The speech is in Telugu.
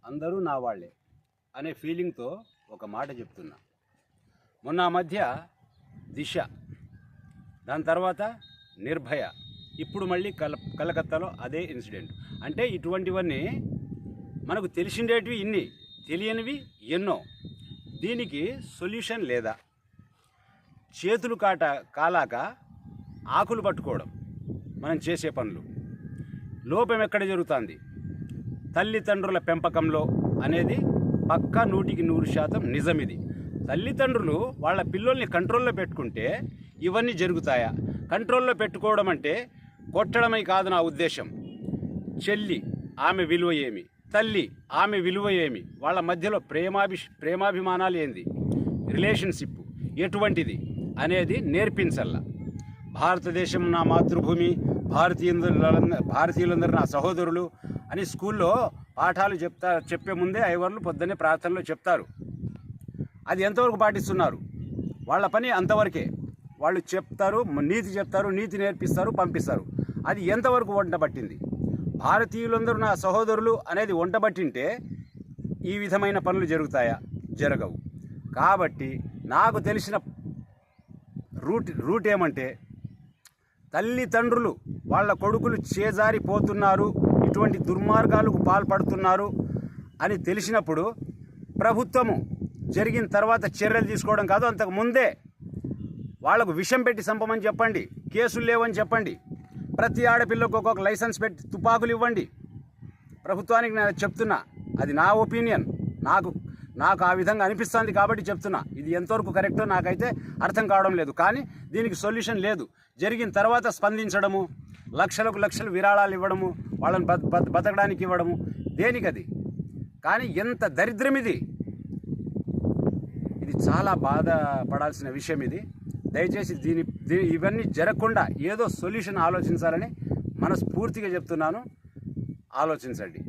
అందరూ నా వాళ్ళే అనే ఫీలింగ్తో ఒక మాట చెప్తున్నా. మొన్న మధ్య దిశ, దాని తర్వాత నిర్భయ, ఇప్పుడు మళ్ళీ కలకత్తాలో అదే ఇన్సిడెంట్. అంటే ఇటువంటివన్నీ మనకు తెలిసిండేటివి ఇన్ని, తెలియనివి ఎన్నో. దీనికి సొల్యూషన్ లేదా? చేతులు కాలాక ఆకులు పట్టుకోవడం మనం చేసే పనులు. లోపం ఎక్కడ జరుగుతుంది? తల్లిదండ్రుల పెంపకంలో అనేది పక్కా 100% నిజం. ఇది తల్లిదండ్రులు వాళ్ళ పిల్లల్ని కంట్రోల్లో పెట్టుకుంటే ఇవన్నీ జరుగుతాయా? కంట్రోల్లో పెట్టుకోవడం అంటే కొట్టడమే కాదు నా ఉద్దేశం. చెల్లి, ఆమె విలువ ఏమి? తల్లి, ఆమె విలువ ఏమి? వాళ్ళ మధ్యలో ప్రేమాభిమానాలు ఏంది? రిలేషన్షిప్ ఎటువంటిది అనేది నేర్పించల్లా. భారతదేశం నా మాతృభూమి, భారతీయులందరూ నా సహోదరులు అని స్కూల్లో పాఠాలు చెప్పే ముందే ఐవర్లు పొద్దున్నే ప్రార్థనలో చెప్తారు. అది ఎంతవరకు పాటిస్తున్నారు? వాళ్ళ పని అంతవరకే. వాళ్ళు చెప్తారు, నీతి చెప్తారు, నీతి నేర్పిస్తారు, పంపిస్తారు. అది ఎంతవరకు వంటబట్టింది? భారతీయులందరూ నా సహోదరులు అనేది వంటబట్టింటే ఈ విధమైన పనులు జరుగుతాయా? జరగవు. కాబట్టి నాకు తెలిసిన రూట్ ఏమంటే, తల్లిదండ్రులు వాళ్ళ కొడుకులు చేజారిపోతున్నారు, ఇటువంటి దుర్మార్గాలకు పాల్పడుతున్నారు అని తెలిసినప్పుడు ప్రభుత్వము జరిగిన తర్వాత చర్యలు తీసుకోవడం కాదు, అంతకు ముందే వాళ్లకు విషం పెట్టి చంపమని చెప్పండి, కేసులు లేవని చెప్పండి, ప్రతి ఆడపిల్లకు ఒక్కొక్క లైసెన్స్ పెట్టి తుపాకులు ఇవ్వండి. ప్రభుత్వానికి నేను చెప్తున్నా, అది నా ఒపీనియన్, నాకు ఆ విధంగా అనిపిస్తుంది కాబట్టి చెప్తున్నా. ఇది ఎంతవరకు కరెక్టో నాకైతే అర్థం కావడం లేదు. కానీ దీనికి సొల్యూషన్ లేదు. జరిగిన తర్వాత స్పందించడము, లక్షలు విరాళాలు ఇవ్వడము, వాళ్ళని బతకడానికి ఇవ్వడము, దేనికది? కానీ ఎంత దరిద్రం ఇది! ఇది చాలా బాధపడాల్సిన విషయం. ఇది దయచేసి ఇవన్నీ జరగకుండా ఏదో సొల్యూషన్ ఆలోచించాలని మనస్ఫూర్తిగా చెప్తున్నాను. ఆలోచించండి.